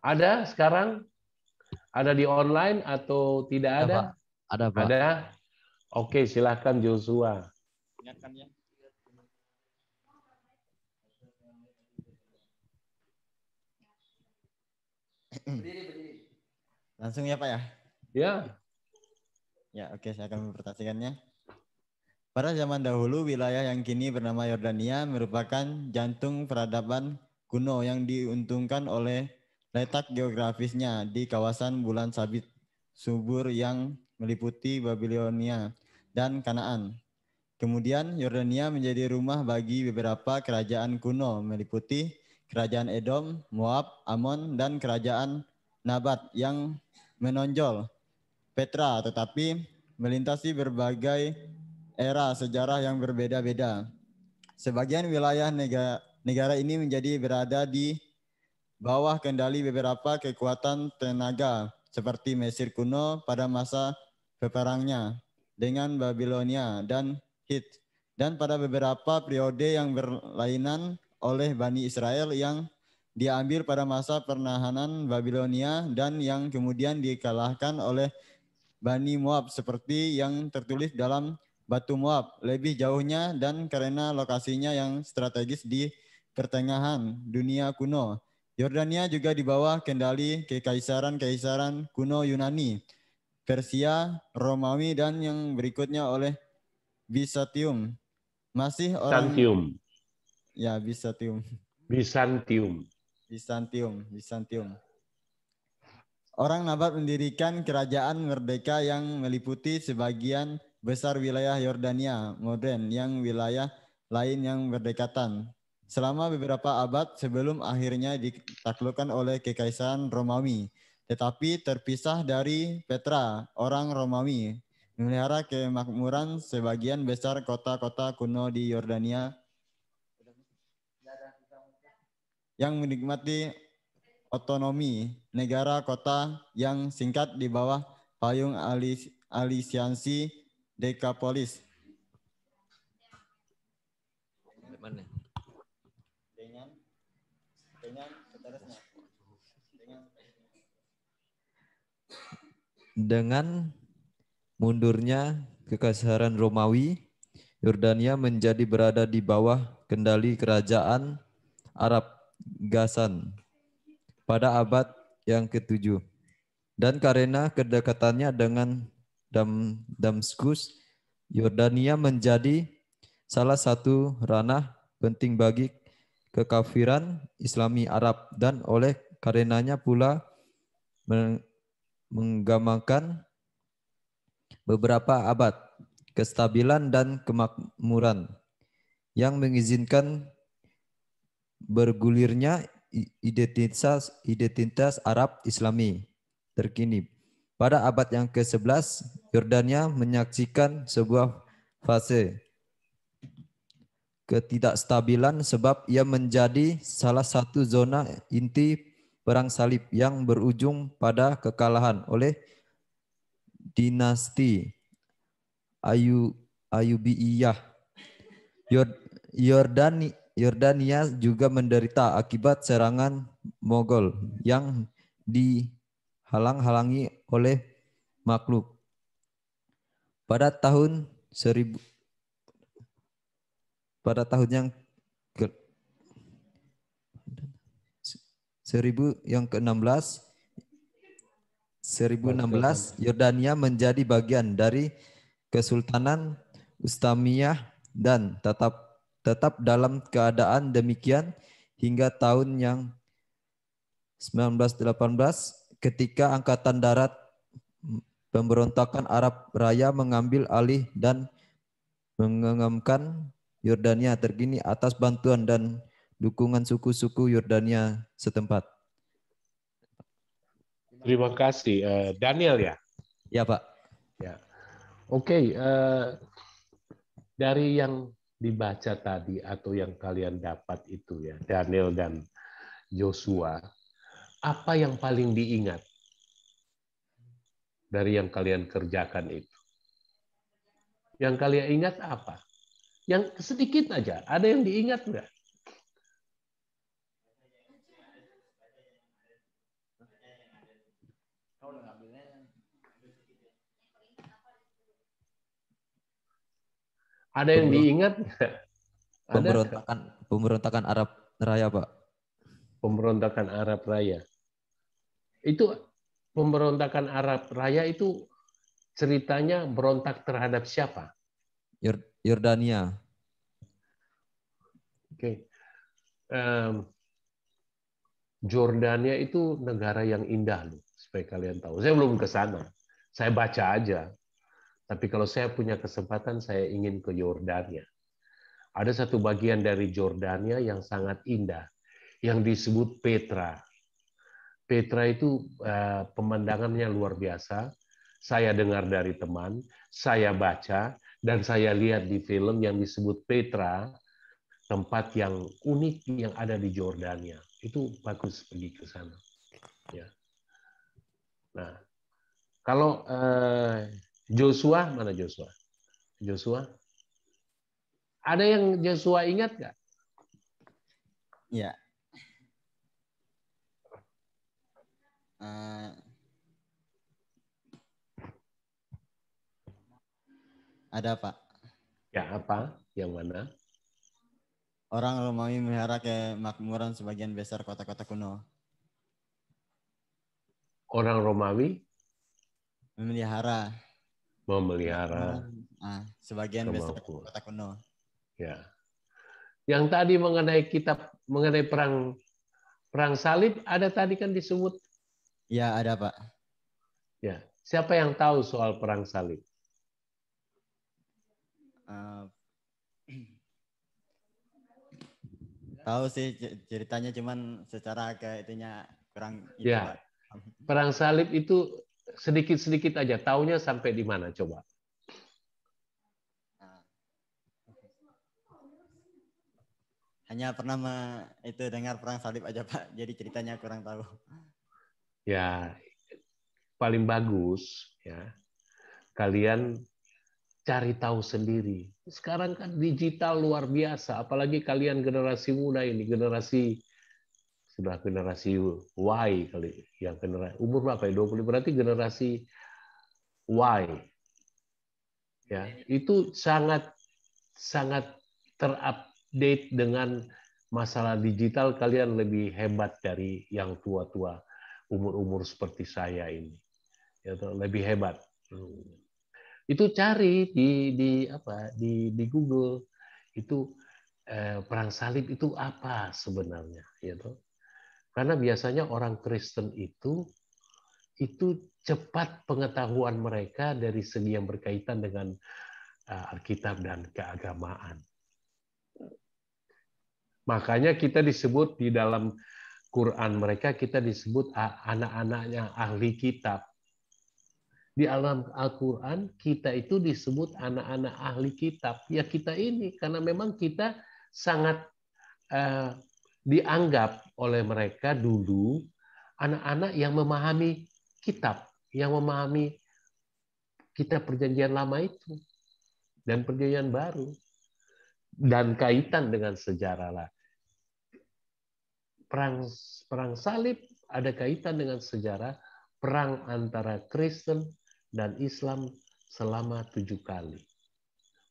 Ada sekarang? Ada di online atau tidak Ada, ada? Pak. Ada, Pak. Ada? Oke, silahkan Joshua. Langsung ya Pak ya? Ya. Ya oke, saya akan mempresentasikannya. Pada zaman dahulu, wilayah yang kini bernama Yordania merupakan jantung peradaban kuno yang diuntungkan oleh letak geografisnya di kawasan bulan sabit subur yang meliputi Babilonia dan Kanaan. Kemudian Yordania menjadi rumah bagi beberapa kerajaan kuno meliputi kerajaan Edom, Moab, Amon, dan kerajaan Nabat yang menonjol. Petra tetapi melintasi berbagai era sejarah yang berbeda-beda. Sebagian wilayah negara ini menjadi berada di bawah kendali beberapa kekuatan tenaga seperti Mesir kuno pada masa peperangnya dengan Babilonia dan Hit, dan pada beberapa periode yang berlainan oleh Bani Israel yang diambil pada masa pernahanan Babilonia dan yang kemudian dikalahkan oleh Bani Moab seperti yang tertulis dalam Batu Moab. Lebih jauhnya dan karena lokasinya yang strategis di pertengahan dunia kuno, Yordania juga di bawah kendali kekaisaran-kekaisaran kuno Yunani, Persia, Romawi, dan yang berikutnya oleh Byzantium. Masih orang Byzantium. Ya, Byzantium. Byzantium. Orang Nabat mendirikan kerajaan merdeka yang meliputi sebagian besar wilayah Yordania modern yang wilayah lain yang berdekatan. Selama beberapa abad sebelum akhirnya ditaklukkan oleh Kekaisaran Romawi, tetapi terpisah dari Petra, orang Romawi, memelihara kemakmuran sebagian besar kota-kota kuno di Yordania yang menikmati otonomi negara kota yang singkat di bawah payung alisiansi Decapolis. Dengan mundurnya Kekaisaran Romawi, Yordania menjadi berada di bawah kendali kerajaan Arab Ghassan pada abad yang ke-7. Dan karena kedekatannya dengan Damaskus, Yordania menjadi salah satu ranah penting bagi kekafiran Islami Arab dan oleh karenanya pula menggambarkan beberapa abad kestabilan dan kemakmuran yang mengizinkan bergulirnya identitas Arab Islami terkini. Pada abad yang ke-11, Yordania menyaksikan sebuah fase ketidakstabilan sebab ia menjadi salah satu zona inti perang salib yang berujung pada kekalahan oleh dinasti Ayyubiyah. Yordania juga menderita akibat serangan Mogol yang dihalang-halangi oleh makhluk. Pada tahun yang ke-16, Yordania menjadi bagian dari Kesultanan Utsmaniyah dan tetap dalam keadaan demikian hingga tahun yang 1918 ketika Angkatan Darat pemberontakan Arab Raya mengambil alih dan mengenggamkan Yordania terkini atas bantuan dan dukungan suku-suku Yordania setempat. Terima kasih. Daniel ya? Ya Pak. Ya. Oke, dari yang dibaca tadi atau yang kalian dapat itu ya, Daniel dan Joshua, apa yang paling diingat dari yang kalian kerjakan itu? Yang kalian ingat apa? Yang sedikit aja, ada yang diingat nggak? Ada yang diingat nggak? Ada nggak? Pemberontakan Arab Raya, Pak. Pemberontakan Arab Raya. Itu pemberontakan Arab Raya itu ceritanya berontak terhadap siapa? Yordania. Oke. Jordania itu negara yang indah loh, supaya kalian tahu. Saya belum ke sana. Saya baca aja. Tapi kalau saya punya kesempatan, saya ingin ke Yordania. Ada satu bagian dari Jordania yang sangat indah, yang disebut Petra. Petra itu pemandangannya luar biasa. Saya dengar dari teman, saya baca, dan saya lihat di film yang disebut Petra, tempat yang unik yang ada di Jordania. Itu bagus pergi ke sana. Ya. Nah, kalau Joshua, mana Joshua? Joshua? Ada yang Joshua ingat nggak? Ya. Ada, Pak. Ya, apa? Yang mana? Orang Romawi memelihara kemakmuran sebagian besar kota-kota kuno. Orang Romawi Memelihara sebagian besar kemakmuran. kota kuno. Ya. Yang tadi mengenai perang salib ada tadi kan disebut. Ya, ada, Pak. Ya. Siapa yang tahu soal perang salib? Tahu sih ceritanya, cuman secara kayak itunya kurang itu, Ya. Pak. Perang salib itu sedikit-sedikit aja. Taunya sampai di mana coba? Hanya pernah dengar perang salib aja, Pak. Jadi ceritanya kurang tahu. Ya, paling bagus ya. Kalian cari tahu sendiri. Sekarang kan digital luar biasa, apalagi kalian generasi muda ini, generasi Y kali, yang generasi umur berapa ya? 20, berarti generasi Y. Ya, itu sangat terupdate dengan masalah digital. Kalian lebih hebat dari yang tua-tua umur-umur seperti saya ini. Ya, lebih hebat. Itu cari di Google itu perang salib itu apa sebenarnya, gitu. Karena biasanya orang Kristen itu cepat pengetahuan mereka dari segi yang berkaitan dengan Alkitab dan keagamaan. Makanya kita disebut di dalam Quran mereka, kita disebut anak-anaknya ahli kitab. Di alam Al-Quran kita itu disebut anak-anak ahli kitab. Ya kita ini, karena memang kita sangat dianggap oleh mereka dulu anak-anak yang memahami kitab, yang memahami kitab perjanjian lama itu dan perjanjian baru. Dan kaitan dengan sejarah lah. Perang salib ada kaitan dengan sejarah perang antara Kristen dan Islam selama 7 kali.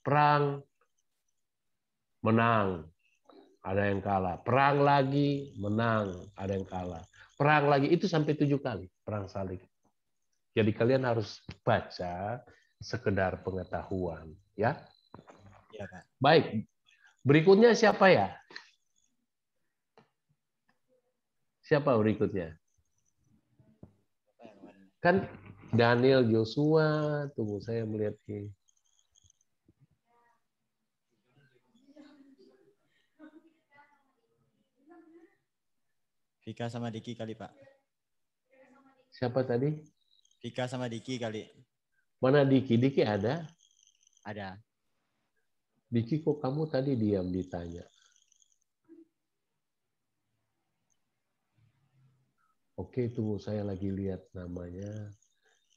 Perang menang, ada yang kalah. Perang lagi menang, ada yang kalah. Perang lagi, itu sampai 7 kali perang salib. Jadi kalian harus baca sekedar pengetahuan, ya. Iya, Pak. Baik. Berikutnya siapa ya? Siapa berikutnya? Kan Daniel, Joshua, tunggu saya melihat ini. Vika sama Diki kali, Pak. Siapa tadi? Vika sama Diki kali. Mana Diki? Diki ada? Ada. Diki, kok kamu tadi diam ditanya? Oke, tunggu saya lagi lihat namanya.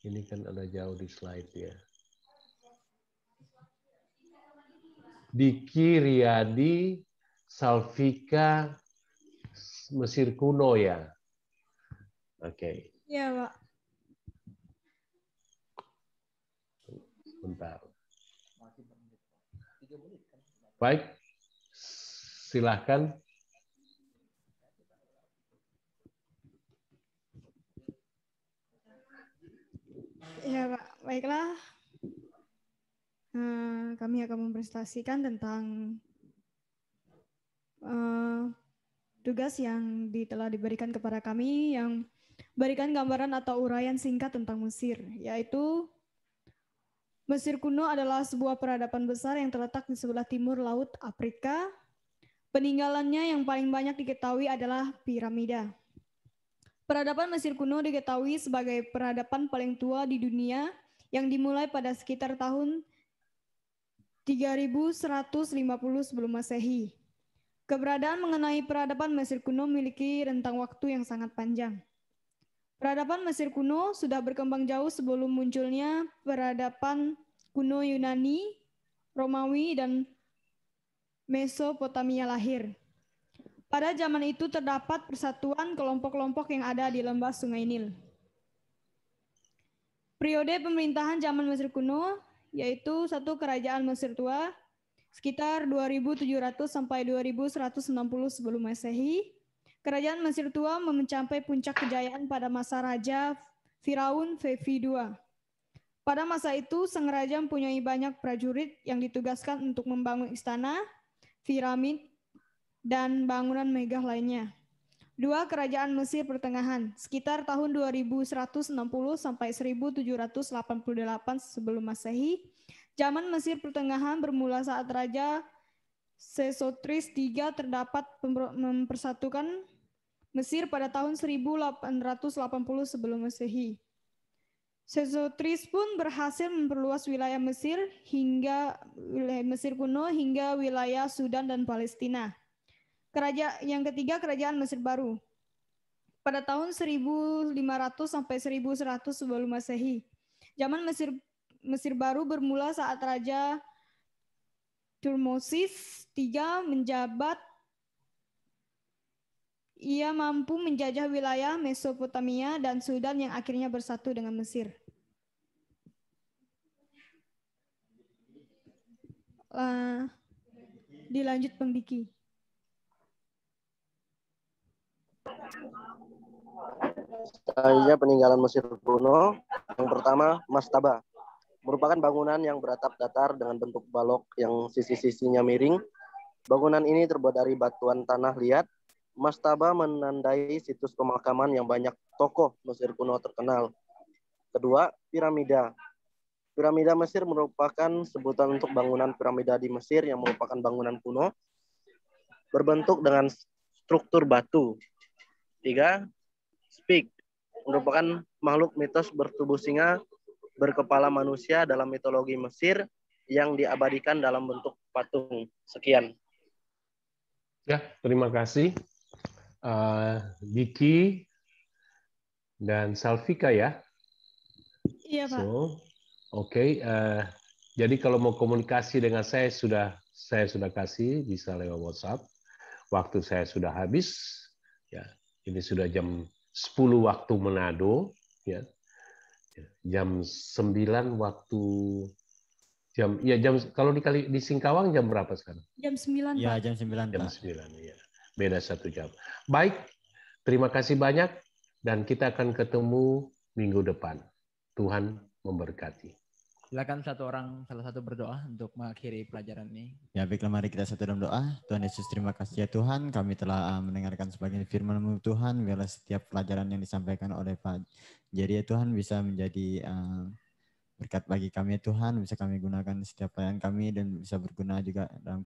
Ini kan ada jauh di slide ya. Diki, Riyadi, Salvika, Mesir kuno ya. Oke. Iya, Pak. Sebentar. Baik, silahkan. Ya, Pak. Baiklah. Kami akan mempresentasikan tentang tugas yang telah diberikan kepada kami yang berikan gambaran atau uraian singkat tentang Mesir, yaitu Mesir kuno adalah sebuah peradaban besar yang terletak di sebelah timur Laut Afrika. Peninggalannya yang paling banyak diketahui adalah piramida. Peradaban Mesir kuno diketahui sebagai peradaban paling tua di dunia yang dimulai pada sekitar tahun 3150 sebelum Masehi. Keberadaan mengenai peradaban Mesir kuno memiliki rentang waktu yang sangat panjang. Peradaban Mesir kuno sudah berkembang jauh sebelum munculnya peradaban kuno Yunani, Romawi, dan Mesopotamia lahir. Pada zaman itu terdapat persatuan kelompok-kelompok yang ada di lembah Sungai Nil. Periode pemerintahan zaman Mesir kuno yaitu satu kerajaan Mesir tua sekitar 2700 sampai 2160 sebelum Masehi. Kerajaan Mesir tua mencapai puncak kejayaan pada masa Raja Firaun Fefi II. Pada masa itu, sang raja mempunyai banyak prajurit yang ditugaskan untuk membangun istana, piramid, dan bangunan megah lainnya. Dua kerajaan Mesir pertengahan, sekitar tahun 2160 sampai 1788 sebelum Masehi. Zaman Mesir pertengahan bermula saat Raja Sesostris III terdapat mempersatukan Mesir pada tahun 1880 sebelum Masehi. Sesostris pun berhasil memperluas wilayah Mesir kuno hingga wilayah Sudan dan Palestina. Yang ketiga, kerajaan Mesir baru. Pada tahun 1500 sampai 1100 sebelum Masehi. Zaman Mesir baru bermula saat Raja Thutmosis III menjabat. Ia mampu menjajah wilayah Mesopotamia dan Sudan yang akhirnya bersatu dengan Mesir. Dilanjut Bang Diki. Selanjutnya peninggalan Mesir kuno. Yang pertama, mastaba. Merupakan bangunan yang beratap datar dengan bentuk balok yang sisi-sisinya miring. Bangunan ini terbuat dari batuan tanah liat. Mastaba menandai situs pemakaman yang banyak tokoh Mesir kuno terkenal. Kedua, piramida. Piramida Mesir merupakan sebutan untuk bangunan piramida di Mesir yang merupakan bangunan kuno berbentuk dengan struktur batu. Tiga, Sphinx merupakan makhluk mitos bertubuh singa berkepala manusia dalam mitologi Mesir yang diabadikan dalam bentuk patung. Sekian. Ya, terima kasih. Diki dan Salvika ya. Iya, Pak. Oke. Jadi kalau mau komunikasi dengan saya sudah kasih, bisa lewat WhatsApp. Waktu saya sudah habis. Ya, ini sudah jam 10 waktu Manado. Ya. Jam 9 waktu kalau di Singkawang jam berapa sekarang? Jam 9, Pak. Ya, jam 9, Jam Pak. 9, ya. Beda 1 jam. Baik, terima kasih banyak dan kita akan ketemu minggu depan. Tuhan memberkati. Silakan salah satu berdoa untuk mengakhiri pelajaran ini. Ya, baiklah, mari kita satu dalam doa. Tuhan Yesus, terima kasih ya Tuhan. Kami telah mendengarkan sebagian firman-Mu Tuhan. Biarlah setiap pelajaran yang disampaikan oleh Pak Jerry ya Tuhan bisa menjadi berkat bagi kami ya Tuhan. Bisa kami gunakan setiap pelayanan kami dan bisa berguna juga dalam